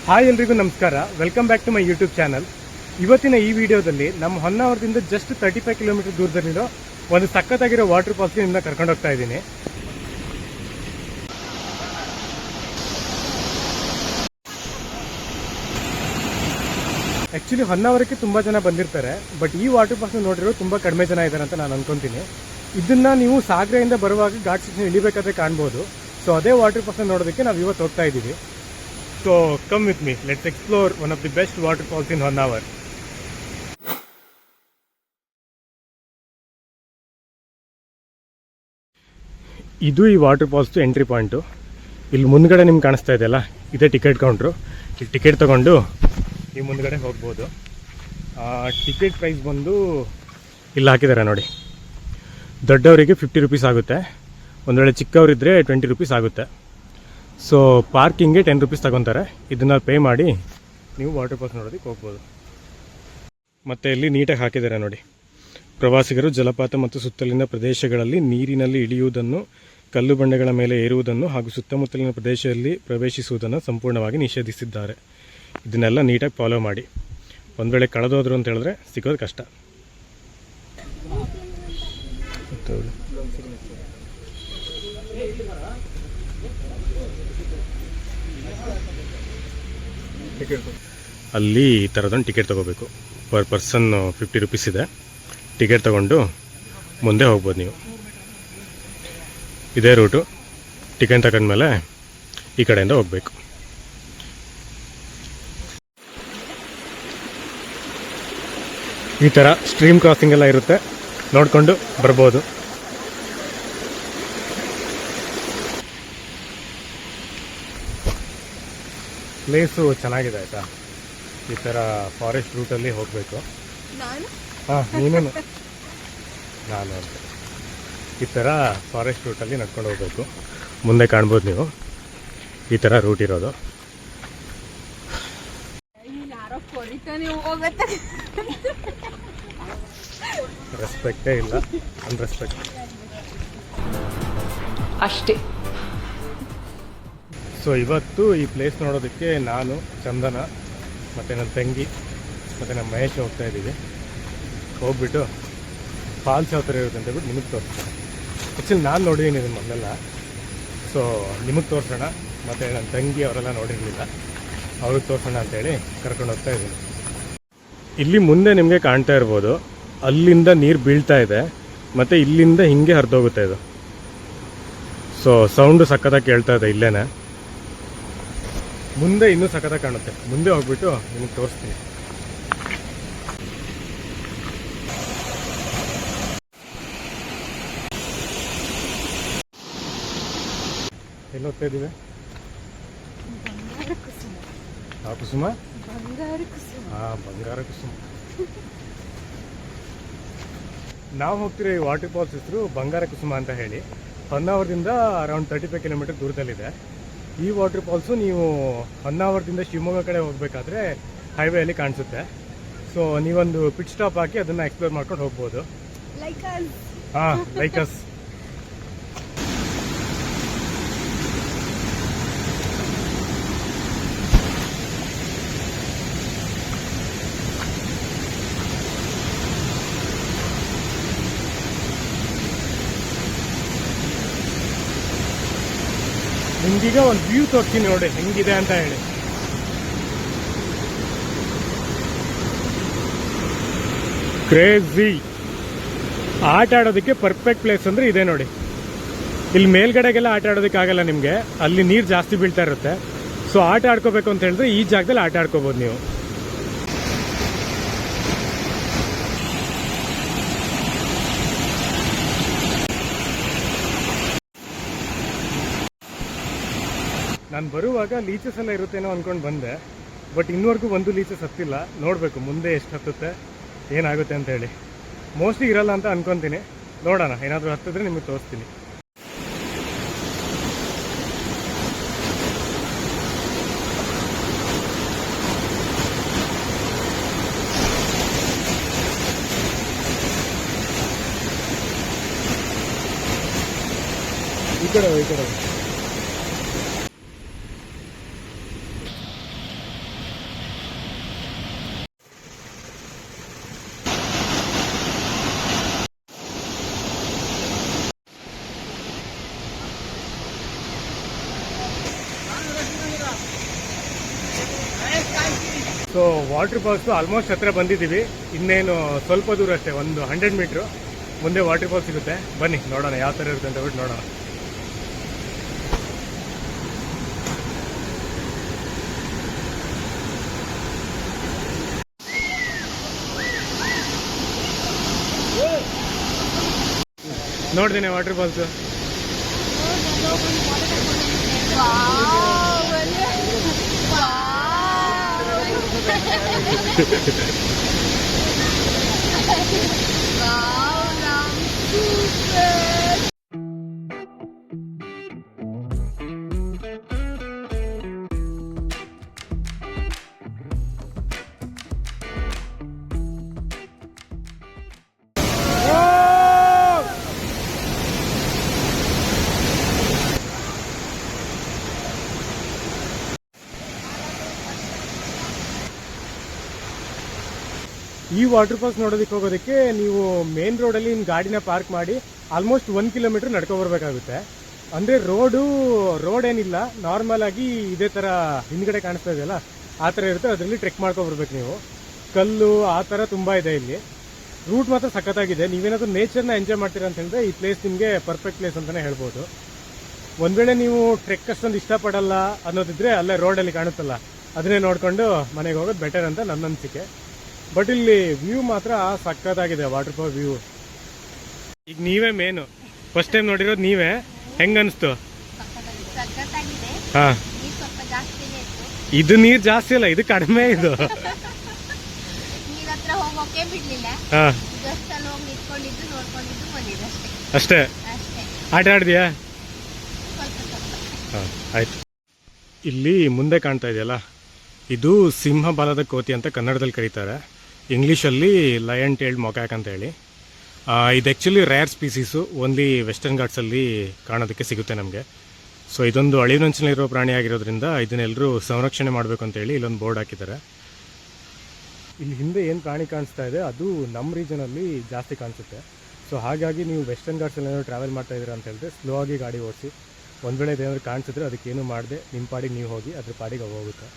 Hi ಎಲ್ರಿಗೂ ನಮಸ್ಕಾರ. Welcome back to my YouTube channel. ಇವತ್ತಿನ ಈ ವಿಡಿಯೋದಲ್ಲಿ ನಮ್ಮ ಹೊನ್ನಾವರದಿಂದ ಜಸ್ಟ್ 35 ಕಿಲೋಮೀಟರ್ ದೂರದಲ್ಲಿರೋ ಒಂದು ಸಖತ್ತಾಗಿರೋ ವಾಟರ್ ಫಾಲ್ಸ್ಗೆ ನಿಮ್ಮನ್ನ ಕರ್ಕೊಂಡು ಹೋಗ್ತಾ ಇದ್ದೀನಿ. ಆ್ಯಕ್ಚುಲಿ ಹೊನ್ನಾವರಕ್ಕೆ ತುಂಬ ಜನ ಬಂದಿರ್ತಾರೆ, ಬಟ್ ಈ ವಾಟರ್ ಫಾಲ್ಸ್ನ ನೋಡಿರೋ ತುಂಬ ಕಡಿಮೆ ಜನ ಇದ್ದಾರೆ ಅಂತ ನಾನು ಅನ್ಕೊಂತೀನಿ. ಇದನ್ನ ನೀವು ಸಾಗರದಿಂದ ಬರುವಾಗ ಘಾಟ್ ಸ್ಟೇಷನ್ ಇಳಿಬೇಕಾದ್ರೆ ಕಾಣ್ಬೋದು. ಸೊ ಅದೇ ವಾಟರ್ ಫಾಲ್ಸ್ನ ನೋಡೋದಕ್ಕೆ ನಾವು ಇವತ್ತು ಹೋಗ್ತಾ ಇದ್ದೀವಿ. So come with me, let's explore one of the best waterfalls in Honnavar. ಇದು ಈ ವಾಟರ್ ಫಾಲ್ಸ್ ಎಂಟ್ರಿ ಪಾಯಿಂಟು. ಇಲ್ಲಿ ಮುಂದ್ಗಡೆ ನಿಮ್ಗೆ ಕಾಣಿಸ್ತಾ ಇದೆಯಲ್ಲ, ಇದೇ ಟಿಕೆಟ್ ಕೌಂಟ್ರು. ಇಲ್ಲಿ ಟಿಕೆಟ್ ತಗೊಂಡು ಈ ಮುಂದ್ಗಡೆ ಹೋಗ್ಬೋದು. ಟಿಕೆಟ್ ಪ್ರೈಸ್ ಬಂದು ಇಲ್ಲಿ ಹಾಕಿದ್ದಾರೆ ನೋಡಿ. ದೊಡ್ಡವರಿಗೆ 50 ರೂಪೀಸ್ ಆಗುತ್ತೆ, ಒಂದು ವೇಳೆ ಚಿಕ್ಕವರಿದ್ದರೆ 20 ರೂಪೀಸ್ ಆಗುತ್ತೆ. ಸೊ ಪಾರ್ಕಿಂಗ್ಗೆ 10 ರೂಪೀಸ್ ತಗೊತಾರೆ. ಇದನ್ನು ಪೇ ಮಾಡಿ ನೀವು ವಾಟರ್ ಫಾಲ್ಸ್ ನೋಡೋದಕ್ಕೆ ಹೋಗ್ಬೋದು. ಮತ್ತು ಇಲ್ಲಿ ನೀಟಾಗಿ ಹಾಕಿದ್ದಾರೆ ನೋಡಿ, ಪ್ರವಾಸಿಗರು ಜಲಪಾತ ಮತ್ತು ಸುತ್ತಲಿನ ಪ್ರದೇಶಗಳಲ್ಲಿ ನೀರಿನಲ್ಲಿ ಇಳಿಯುವುದನ್ನು, ಕಲ್ಲು ಬಂಡೆಗಳ ಮೇಲೆ ಏರುವುದನ್ನು ಹಾಗೂ ಸುತ್ತಮುತ್ತಲಿನ ಪ್ರದೇಶದಲ್ಲಿ ಪ್ರವೇಶಿಸುವುದನ್ನು ಸಂಪೂರ್ಣವಾಗಿ ನಿಷೇಧಿಸಿದ್ದಾರೆ. ಇದನ್ನೆಲ್ಲ ನೀಟಾಗಿ ಫಾಲೋ ಮಾಡಿ. ಒಂದು ವೇಳೆ ಕಳೆದೋದ್ರು ಅಂತ ಹೇಳಿದ್ರೆ ಸಿಗೋದು ಕಷ್ಟ. ಅಲ್ಲಿ ಈ ಥರದೊಂದು ಟಿಕೆಟ್ ತೊಗೋಬೇಕು. ಪರ್ ಪರ್ಸನ್ 50 ರೂಪೀಸ್ ಇದೆ. ಟಿಕೆಟ್ ತೊಗೊಂಡು ಮುಂದೆ ಹೋಗ್ಬೋದು ನೀವು. ಇದೇ ರೂಟು. ಟಿಕೆಟ್ ತಗೊಂಡ್ಮೇಲೆ ಈ ಕಡೆಯಿಂದ ಹೋಗಬೇಕು. ಈ ಥರ ಸ್ಟ್ರೀಮ್ ಕ್ರಾಸಿಂಗ್ ಎಲ್ಲ ಇರುತ್ತೆ, ನೋಡಿಕೊಂಡು ಬರ್ಬೋದು. ಪ್ಲೇಸು ಚೆನ್ನಾಗಿದೆ ಆಯಿತಾ. ಈ ಥರ ಫಾರೆಸ್ಟ್ ರೂಟಲ್ಲಿ ಹೋಗಬೇಕು. ಹಾಂ, ನೀನು ನಾನು ಅಂತ ಈ ಥರ ಫಾರೆಸ್ಟ್ ರೂಟಲ್ಲಿ ನಡ್ಕೊಂಡು ಹೋಗಬೇಕು. ಮುಂದೆ ಕಾಣ್ಬೋದು ನೀವು, ಈ ಥರ ರೂಟ್ ಇರೋದು. ರೆಸ್ಪೆಕ್ಟೇ ಇಲ್ಲ, ಅನ್ರೆಸ್ಪೆಕ್ಟ್ ಅಷ್ಟೇ. ಸೊ ಇವತ್ತು ಈ ಪ್ಲೇಸ್ ನೋಡೋದಕ್ಕೆ ನಾನು, ಚಂದನ ಮತ್ತು ನನ್ನ ತಂಗಿ ಮತ್ತು ನಮ್ಮ ಮಹೇಶ್ ಹೋಗ್ತಾ ಇದ್ದೀವಿ. ಹೋಗ್ಬಿಟ್ಟು ಫಾಲ್ಸ್ ಯಾವ ಥರ ಇರುತ್ತೆ ಅಂತ ಹೇಳ್ಬಿಟ್ಟು ನಿಮಗೆ ತೋರಿಸ್ತೀನಿ. ಆ್ಯಕ್ಚುಲಿ ನಾನು ನೋಡಿದ್ದೀನಿ ಇದನ್ನು ಮೊದಲೆಲ್ಲ. ಸೊ ನಿಮಗೆ ತೋರಿಸೋಣ, ಮತ್ತು ನನ್ನ ತಂಗಿ ಅವರೆಲ್ಲ ನೋಡಿರಲಿಲ್ಲ, ಅವ್ರಿಗೆ ತೋರಿಸೋಣ ಅಂತೇಳಿ ಕರ್ಕೊಂಡು ಹೋಗ್ತಾ ಇದ್ದೀನಿ. ಇಲ್ಲಿ ಮುಂದೆ ನಿಮಗೆ ಕಾಣ್ತಾ ಇರ್ಬೋದು, ಅಲ್ಲಿಂದ ನೀರು ಬೀಳ್ತಾ ಇದೆ ಮತ್ತು ಇಲ್ಲಿಂದ ಹಿಂಗೆ ಹರಿದೋಗುತ್ತೆ ಇದು. ಸೊ ಸೌಂಡು ಸಕ್ಕತ್ತಾಗಿ ಕೇಳ್ತಾ ಇದೆ ಇಲ್ಲೇನೆ. ಮುಂದೆ ಇನ್ನೂ ಸಖತ್ತಾಗಿ ಕಾಣುತ್ತೆ. ಮುಂದೆ ಹೋಗ್ಬಿಟ್ಟು ನಿಮಗೆ ತೋರಿಸ್ತೀನಿ. ಎಲ್ಲಿ ಹೋಗ್ತಾ ಇದ್ದೀವಿ? ಕುಸುಮ. ಹಾಂ, ಬಂಗಾರ ಕುಸುಮ. ನಾವು ಹೋಗ್ತಿರೋ ಈ ವಾಟರ್ ಫಾಲ್ಸ್ ಹೆಸರು ಬಂಗಾರ ಕುಸುಮ ಅಂತ ಹೇಳಿ. ಹೊನ್ನಾವರದಿಂದ ಅರೌಂಡ್ 35 ಕಿಲೋಮೀಟರ್ ದೂರದಲ್ಲಿದೆ. ಈ ವಾಟರ್ ಫಾಲ್ಸು ನೀವು ಹೊನ್ನಾವರದಿಂದ ಶಿವಮೊಗ್ಗ ಕಡೆ ಹೋಗಬೇಕಾದ್ರೆ ಹೈವೇಯಲ್ಲಿ ಕಾಣಿಸುತ್ತೆ. ಸೊ ನೀವೊಂದು ಪಿಟ್ ಸ್ಟಾಪ್ ಹಾಕಿ ಅದನ್ನು ಎಕ್ಸ್ಪ್ಲೋರ್ ಮಾಡ್ಕೊಂಡು ಹೋಗ್ಬೋದು. ಹಾಂ, ಲೈಕ್ ಅಸ್. ನಿಮ್ಗೀಗ ಒಂದು ವ್ಯೂ ತೋರಿಸ್ತೀನಿ ನೋಡಿ ಹೆಂಗಿದೆ ಅಂತ ಹೇಳಿ. ಕ್ರೇಜಿ. ಆಟ ಆಡೋದಕ್ಕೆ ಪರ್ಫೆಕ್ಟ್ ಪ್ಲೇಸ್ ಅಂದರೆ ಇದೆ ನೋಡಿ. ಇಲ್ಲಿ ಮೇಲ್ಗಡೆಗೆಲ್ಲ ಆಟ ಆಡೋದಕ್ಕೆ ಆಗಲ್ಲ ನಿಮಗೆ, ಅಲ್ಲಿ ನೀರು ಜಾಸ್ತಿ ಬೀಳ್ತಾ ಇರುತ್ತೆ. ಸೊ ಆಟ ಆಡ್ಕೋಬೇಕು ಅಂತ ಹೇಳಿದ್ರೆ ಈ ಜಾಗದಲ್ಲಿ ಆಟ ಆಡ್ಕೋಬೋದು ನೀವು. ನಾನು ಬರುವಾಗ ಲೀಚಸ್ ಎಲ್ಲ ಇರುತ್ತೇನೋ ಅಂದ್ಕೊಂಡು ಬಂದೆ, ಬಟ್ ಇನ್ನೂವರೆಗೂ ಒಂದು ಲೀಚಸ್ ಹತ್ತಿಲ್ಲ. ನೋಡಬೇಕು ಮುಂದೆ ಎಷ್ಟು ಹತ್ತುತ್ತೆ, ಏನಾಗುತ್ತೆ ಅಂತ ಹೇಳಿ. ಮೋಸ್ಟ್ಲಿ ಇರಲ್ಲ ಅಂತ ಅನ್ಕೊತೀನಿ. ನೋಡೋಣ, ಏನಾದರೂ ಹತ್ತಿದ್ರೆ ನಿಮಗೆ ತೋರಿಸ್ತೀನಿ. ಈ ಕಡೆ ಸೊ ವಾಟರ್ ಫಾಲ್ಸ್ ಆಲ್ಮೋಸ್ಟ್ ಹತ್ರ ಬಂದಿದ್ದೀವಿ. ಇನ್ನೇನು ಸ್ವಲ್ಪ ದೂರ ಅಷ್ಟೇ, ಒಂದು 100 ಮೀಟ್ರು ಮುಂದೆ ವಾಟರ್ ಫಾಲ್ಸ್ ಸಿಗುತ್ತೆ. ಬನ್ನಿ ನೋಡೋಣ ಯಾವ ಥರ ಇರುತ್ತೆ ಅಂತ ಬಿಟ್ಟು ನೋಡೋಣ. ನೋಡ್ದೇನೆ ವಾಟರ್ ಫಾಲ್ಸ್. ಈ ವಾಟರ್ ಫಾಲ್ಸ್ ನೋಡೋದಕ್ಕೆ ಹೋಗೋದಕ್ಕೆ ನೀವು ಮೇನ್ ರೋಡಲ್ಲಿ ಗಾಡಿನ ಪಾರ್ಕ್ ಮಾಡಿ ಆಲ್ಮೋಸ್ಟ್ 1 ಕಿಲೋಮೀಟರ್ ನಡ್ಕೊಬರ್ಬೇಕಾಗುತ್ತೆ. ಅಂದರೆ ರೋಡ್ ಏನಿಲ್ಲ, ನಾರ್ಮಲ್ ಆಗಿ ಇದೇ ಥರ ಹಿಂದ್ಗಡೆ ಕಾಣಿಸ್ತಾ ಇದೆಯಲ್ಲ ಆ ಥರ ಇರುತ್ತೆ. ಅದರಲ್ಲಿ ಟ್ರೆಕ್ ಮಾಡ್ಕೊಬರ್ಬೇಕು ನೀವು. ಕಲ್ಲು ಆ ಥರ ತುಂಬ ಇದೆ ಇಲ್ಲಿ. ರೂಟ್ ಮಾತ್ರ ಸಖತ್ತಾಗಿದೆ. ನೀವೇನಾದ್ರೂ ನೇಚರ್ನ ಎಂಜಾಯ್ ಮಾಡ್ತೀರಾ ಅಂತ ಹೇಳಿದ್ರೆ ಈ ಪ್ಲೇಸ್ ನಿಮಗೆ ಪರ್ಫೆಕ್ಟ್ ಪ್ಲೇಸ್ ಅಂತಲೇ ಹೇಳ್ಬೋದು. ಒಂದು ವೇಳೆ ನೀವು ಟ್ರೆಕ್ ಅಷ್ಟೊಂದು ಇಷ್ಟಪಡಲ್ಲ ಅನ್ನೋದಿದ್ರೆ ಅಲ್ಲೇ ರೋಡಲ್ಲಿ ಕಾಣುತ್ತಲ್ಲ ಅದನ್ನೇ ನೋಡಿಕೊಂಡು ಮನೆಗೆ ಹೋಗೋದು ಬೆಟರ್ ಅಂತ ನನ್ನ ಅನಿಸಿಕೆ. ಬಟ್ ಇಲ್ಲಿ ವ್ಯೂ ಮಾತ್ರ ಸಖತ್ತಾಗಿದೆ, ವಾಟರ್ ಫಾಲ್ ವ್ಯೂ. ಈಗ ನೀವೇ ಮೇನು ಫಸ್ಟ್ ಟೈಮ್ ನೋಡಿರೋದು ನೀವೇ, ಹೆಂಗ ಅನಿಸ್ತು? ಹಾ, ಇದು ನೀರು ಜಾಸ್ತಿ ಅಲ್ಲ, ಇದು ಕಡಿಮೆ. ಇದು ಹಾ ಅಷ್ಟೇ. ಆಟ ಆಡಿದ್ಯಾ? ಆಯ್ತು. ಇಲ್ಲಿ ಮುಂದೆ ಕಾಣ್ತಾ ಇದೆಯಲ್ಲ, ಇದು ಸಿಂಹ ಬಾಲದ ಕೋತಿ ಅಂತ ಕನ್ನಡದಲ್ಲಿ ಕರೀತಾರೆ. ಇಂಗ್ಲೀಷಲ್ಲಿ ಲಯನ್ ಟೇಲ್ಡ್ ಮೊಕ್ಯಾಕ್ ಅಂತ ಹೇಳಿ. ಇದು actually rare species, only western ಘಾಟ್ಸಲ್ಲಿ ಕಾಣೋದಕ್ಕೆ ಸಿಗುತ್ತೆ ನಮಗೆ. ಸೊ ಇದೊಂದು ಅಳಿವಿನಂಚಿನಲ್ಲಿರೋ ಪ್ರಾಣಿ ಆಗಿರೋದ್ರಿಂದ ಇದನ್ನೆಲ್ಲರೂ ಸಂರಕ್ಷಣೆ ಮಾಡಬೇಕು ಅಂತೇಳಿ ಇಲ್ಲೊಂದು ಬೋರ್ಡ್ ಹಾಕಿದ್ದಾರೆ. ಇಲ್ಲಿ ಹಿಂದೆ ಏನು ಪ್ರಾಣಿ ಕಾಣಿಸ್ತಾ ಇದೆ ಅದು ನಮ್ಮ ರೀಜನಲ್ಲಿ ಜಾಸ್ತಿ ಕಾಣಿಸುತ್ತೆ. ಸೊ ಹಾಗಾಗಿ ನೀವು ವೆಸ್ಟರ್ನ್ ಘಾಟ್ಸಲ್ಲಿ ಏನಾದ್ರು ಟ್ರಾವೆಲ್ ಮಾಡ್ತಾ ಇದ್ದೀರಾ ಅಂತ ಹೇಳಿದ್ರೆ ಸ್ಲೋ ಆಗಿ ಗಾಡಿ ಓಡಿಸಿ. ಒಂದು ವೇಳೆ ಇದೇನಾದ್ರು ಕಾಣಿಸಿದ್ರೆ ಅದಕ್ಕೇನು ಮಾಡದೆ ನಿಮ್ಮ ಪಾಡಿಗೆ ನೀವು ಹೋಗಿ ಅದ್ರ ಪಾಡಿಗೆ ಹೋಗುತ್ತೆ.